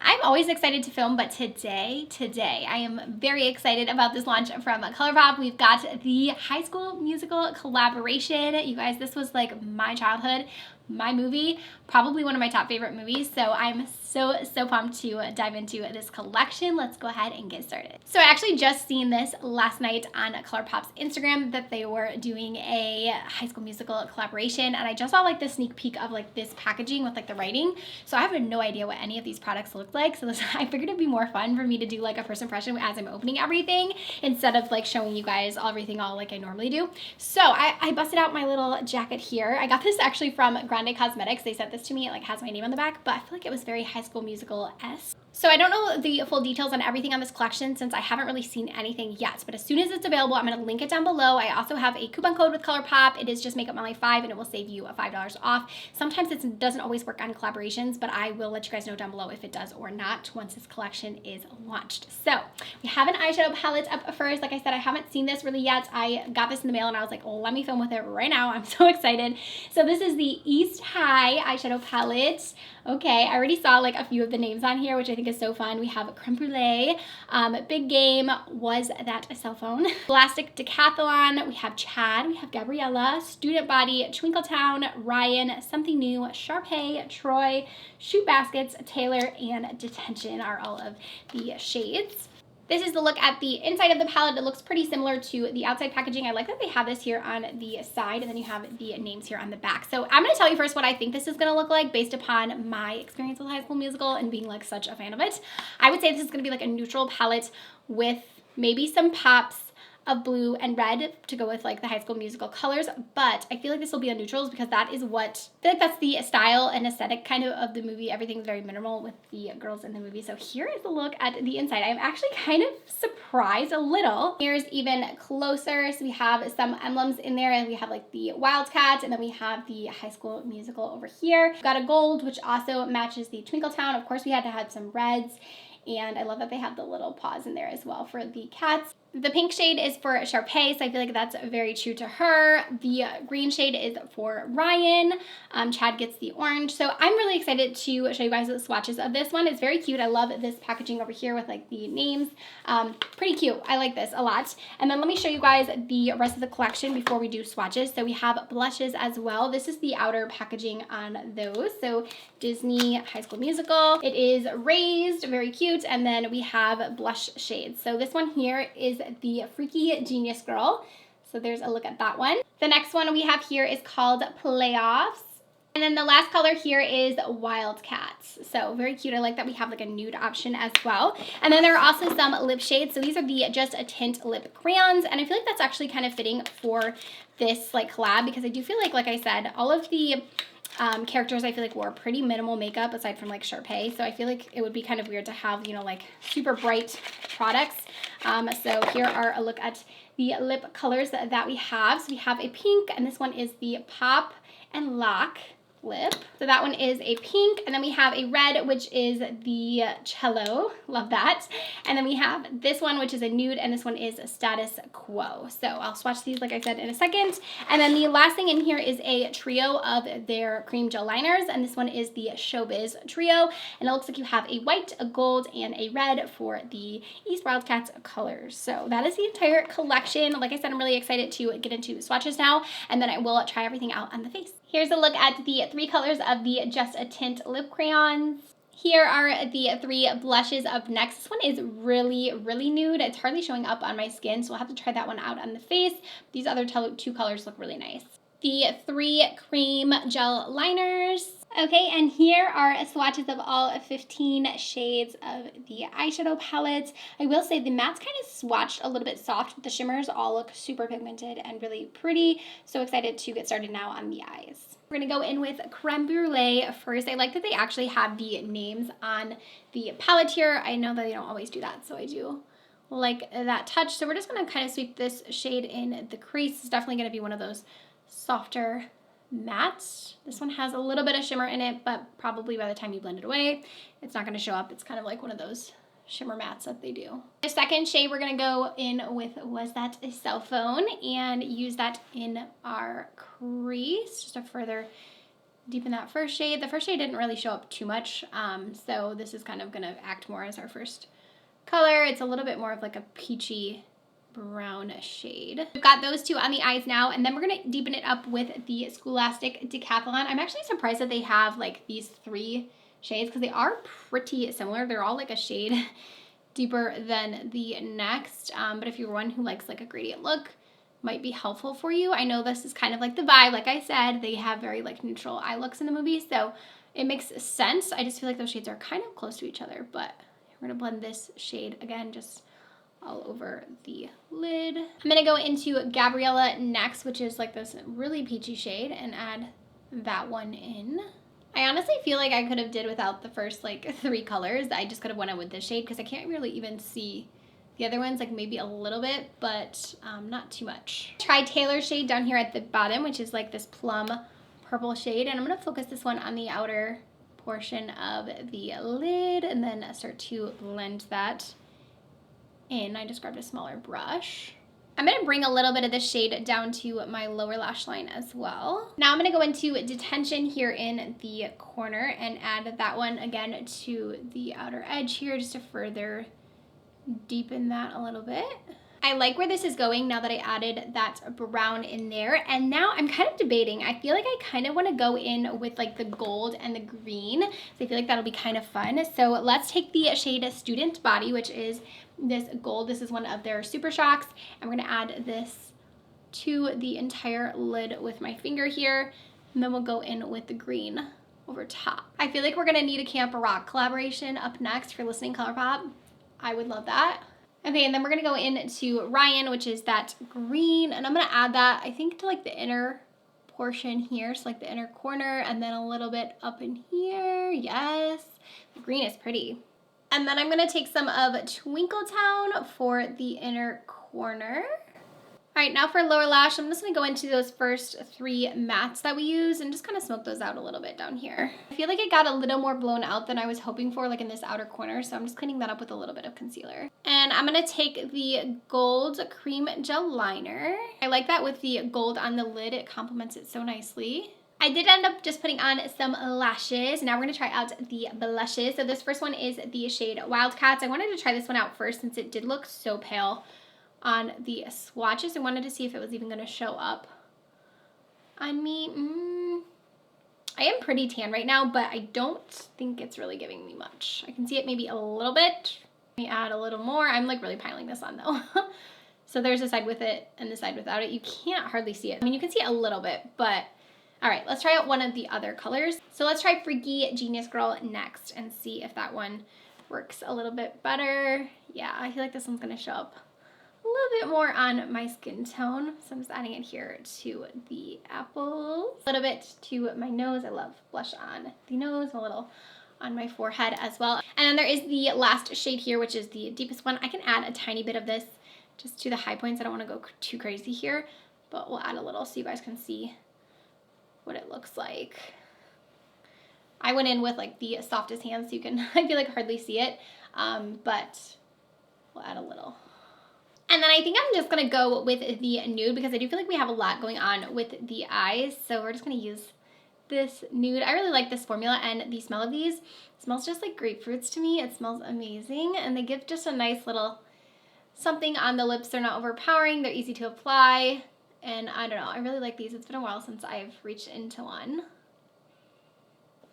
I'm always excited to film, but today, I am very excited about this launch from Colourpop. We've got the High School Musical collaboration. You guys, this was like my childhood, my movie, probably one of my top favorite movies. So I'm so pumped to dive into this collection. Let's go ahead and get started. So I actually just seen this last night on Colourpop's Instagram that they were doing a High School Musical collaboration, and I just saw like the sneak peek of like this packaging with like the writing. So I have no idea what any of these products look like. So I figured it'd be more fun for me to do like a first impression as I'm opening everything instead of like showing you guys everything all like I normally do. So I busted out my little jacket here. I got this actually from Grande Cosmetics. They sent this to me. It like has my name on the back, but I feel like it was very High School Musical-esque. So I don't know the full details on everything on this collection since I haven't really seen anything yet, but as soon as it's available, I'm going to link it down below. I also have a coupon code with Colourpop. It is just MakeupMolly5 and it will save you $5 off. Sometimes it doesn't always work on collaborations, but I will let you guys know down below if it does or not once this collection is launched. So we have an eyeshadow palette up first. Like I said, I haven't seen this really yet. I got this in the mail and I was like, oh, let me film with it right now. I'm so excited. So this is the East High eyeshadow palette. Okay, I already saw like a few of the names on here, which I think is so fun. We have Creme Brulee, Big Game, Was That a Cell Phone? Plastic Decathlon, we have Chad, we have Gabriella, Student Body, Twinkletown, Ryan, Something New, Sharpay, Troy, Shoot Baskets, Taylor, and Detention are all of the shades. This is the look at the inside of the palette. It looks pretty similar to the outside packaging. I like that they have this here on the side and then you have the names here on the back. So I'm going to tell you first what I think this is going to look like based upon my experience with High School Musical and being like such a fan of it. I would say this is going to be like a neutral palette with maybe some pops of blue and red to go with like the High School Musical colors, but I feel like this will be on neutrals because that is what, I feel like that's the style and aesthetic kind of the movie. Everything's very minimal with the girls in the movie. So here is a look at the inside. I'm actually kind of surprised a little. Here's even closer. So we have some emblems in there and we have like the Wildcat and then we have the High School Musical over here. We've got a gold, which also matches the Twinkletown. Of course, we had to have some reds. And I love that they have the little paws in there as well for the cats. The pink shade is for Sharpay, so I feel like that's very true to her. The green shade is for Ryan. Chad gets the orange. So I'm really excited to show you guys the swatches of this one. It's very cute. I love this packaging over here with like the names. Pretty cute. I like this a lot. And then let me show you guys the rest of the collection before we do swatches. So we have blushes as well. This is the outer packaging on those. So Disney High School Musical. It is raised, very cute. And then we have blush shades. So this one here is the Freaky Genius Girl. So there's a look at that one. The next one we have here is called Playoffs. And then the last color here is Wildcats. So very cute. I like that we have like a nude option as well. And then there are also some lip shades. So these are the Just a Tint lip crayons. And I feel like that's actually kind of fitting for this like collab because I do feel like I said, all of the characters I feel like wore pretty minimal makeup aside from like Sharpay, so I feel like it would be kind of weird to have, you know, like super bright products. So here are a look at the lip colors that we have. So we have a pink, and this one is the Pop and Lock lip. So that one is a pink, and then we have a red, which is the Cello. Love that. And then we have this one, which is a nude, and this one is Status Quo. So I'll swatch these, like I said, in a second. And then the last thing in here is a trio of their cream gel liners, and this one is the Showbiz Trio. And it looks like you have a white, a gold, and a red for the East Wildcats colors. So that is the entire collection. Like I said, I'm really excited to get into swatches now, and then I will try everything out on the face. Here's a look at the three colors of the Just a Tint lip crayons. Here are the three blushes up next. This one is really nude. It's hardly showing up on my skin, so we'll have to try that one out on the face. These other two colors look really nice. The three cream gel liners. Okay, and here are swatches of all 15 shades of the eyeshadow palette. I will say the mattes kind of swatched a little bit soft, but the shimmers all look super pigmented and really pretty. So excited to get started now on the eyes. We're gonna go in with Creme Brulee first. I like that they actually have the names on the palette here. I know that they don't always do that, so I do like that touch. So we're just gonna kind of sweep this shade in the crease. It's definitely gonna be one of those softer matte. This one has a little bit of shimmer in it, but probably by the time you blend it away, it's not going to show up. It's kind of like one of those shimmer mattes that they do. The second shade we're going to go in with Was That a Cell Phone and use that in our crease just to further deepen that first shade. The first shade didn't really show up too much, so this is kind of gonna act more as our first color. It's a little bit more of like a peachy brown shade. We've got those two on the eyes now, and then we're gonna deepen it up with the Scholastic Decathlon. I'm actually surprised that they have like these 3 shades because they are pretty similar. They're all like a shade deeper than the next, but if you're one who likes like a gradient look, might be helpful for you. I know this is kind of like the vibe. Like I said, they have very like neutral eye looks in the movie, so it makes sense. I just feel like those shades are kind of close to each other, but we're gonna blend this shade again just all over the lid. I'm gonna go into Gabriella next, which is like this really peachy shade, and add that one in. I honestly feel like I could have did without the first like 3 colors. I just could have went in with this shade because I can't really even see the other ones, like maybe a little bit, but not too much. Try Taylor's shade down here at the bottom, which is like this plum purple shade, and I'm gonna focus this one on the outer portion of the lid and then start to blend that in. I just grabbed a smaller brush. I'm gonna bring a little bit of this shade down to my lower lash line as well. Now I'm gonna go into Detention here in the corner and add that one again to the outer edge here just to further deepen that a little bit. I like where this is going now that I added that brown in there, and now I'm kind of debating. I feel like I kind of want to go in with like the gold and the green, so I feel like that'll be kind of fun. So let's take the shade Student Body, which is this gold. This is one of their Super Shocks, and we're gonna add this to the entire lid with my finger here, and then we'll go in with the green over top. I feel like we're gonna need a Camp Rock collaboration up next for listening Colourpop. I would love that. Okay, and then we're gonna go into Ryan, which is that green, and I'm gonna add that, I think, to like the inner portion here, so like the inner corner, and then a little bit up in here. Yes, the green is pretty. And then I'm gonna take some of Twinkletown for the inner corner. All right, now for lower lash, I'm just gonna go into those first 3 mattes that we use and just kind of smoke those out a little bit down here. I feel like it got a little more blown out than I was hoping for, like in this outer corner, so I'm just cleaning that up with a little bit of concealer. And I'm gonna take the gold cream gel liner. I like that with the gold on the lid, it complements it so nicely. I did end up just putting on some lashes. Now we're gonna try out the blushes. So this first one is the shade Wildcats. I wanted to try this one out first since it did look so pale on the swatches. I wanted to see if it was even gonna show up on me. I am pretty tan right now, but I don't think it's really giving me much. I can see it maybe a little bit. Let me add a little more. I'm like really piling this on though. So there's a side with it and the side without it. You can't hardly see it. I mean, you can see it a little bit, but all right, let's try out one of the other colors. So let's try Freaky Genius Girl next and see if that one works a little bit better. Yeah, I feel like this one's gonna show up a little bit more on my skin tone. So I'm just adding it here to the apples. A little bit to my nose. I love blush on the nose, a little on my forehead as well. And then there is the last shade here, which is the deepest one. I can add a tiny bit of this just to the high points. I don't want to go too crazy here, but we'll add a little so you guys can see what it looks like. I went in with like the softest hands so you can, I feel like, hardly see it, but we'll add a little. And then I think I'm just gonna go with the nude because I do feel like we have a lot going on with the eyes. So we're just gonna use this nude. I really like this formula, and the smell of these smells just like grapefruits to me. It smells amazing, and they give just a nice little something on the lips. They're not overpowering, they're easy to apply, and I don't know, I really like these. It's been a while since I've reached into one.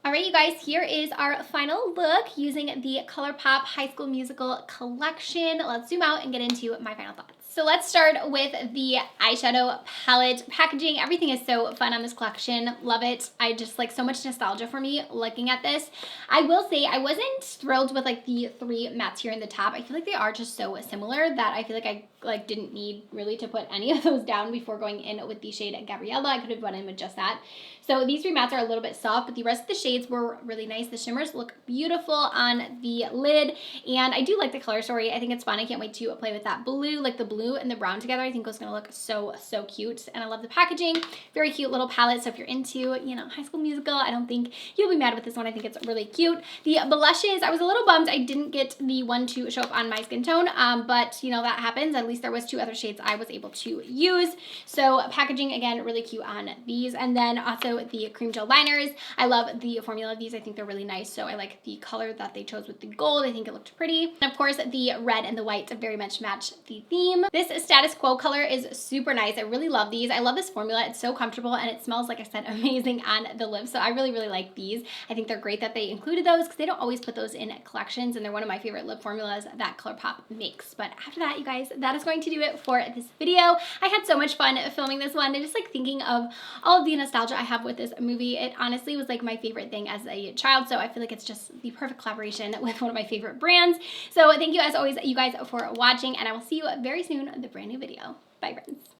All right, you guys, here is our final look using the Colourpop High School Musical collection. Let's zoom out and get into my final thoughts. So let's start with the eyeshadow palette. Packaging, everything is so fun on this collection. Love it. I just like so much nostalgia for me looking at this. I will say I wasn't thrilled with like the 3 mattes here in the top. I feel like they are just so similar that I feel like I didn't need really to put any of those down before going in with the shade Gabriella. I could have went in with just that. So these 3 mattes are a little bit soft, but the rest of the shades were really nice. The shimmers look beautiful on the lid, and I do like the color story. I think it's fun. I can't wait to play with that blue. Like the blue blue and the brown together, I think is gonna look so, so cute. And I love the packaging. Very cute little palette. So if you're into, you know, High School Musical, I don't think you'll be mad with this one. I think it's really cute. The blushes, I was a little bummed I didn't get the one to show up on my skin tone, but you know, that happens. At least there was 2 other shades I was able to use. So packaging, again, really cute on these. And then also the cream gel liners. I love the formula of these. I think they're really nice. So I like the color that they chose with the gold. I think it looked pretty. And of course, the red and the white very much match the theme. This Status Quo color is super nice. I really love these. I love this formula. It's so comfortable and it smells, like I said, amazing on the lips. So I really, really like these. I think they're great that they included those because they don't always put those in collections, and they're one of my favorite lip formulas that Colourpop makes. But after that, you guys, that is going to do it for this video. I had so much fun filming this one and just like thinking of all of the nostalgia I have with this movie. It honestly was like my favorite thing as a child, so I feel like it's just the perfect collaboration with one of my favorite brands. So thank you as always, you guys, for watching, and I will see you very soon with a brand new video. Bye, friends.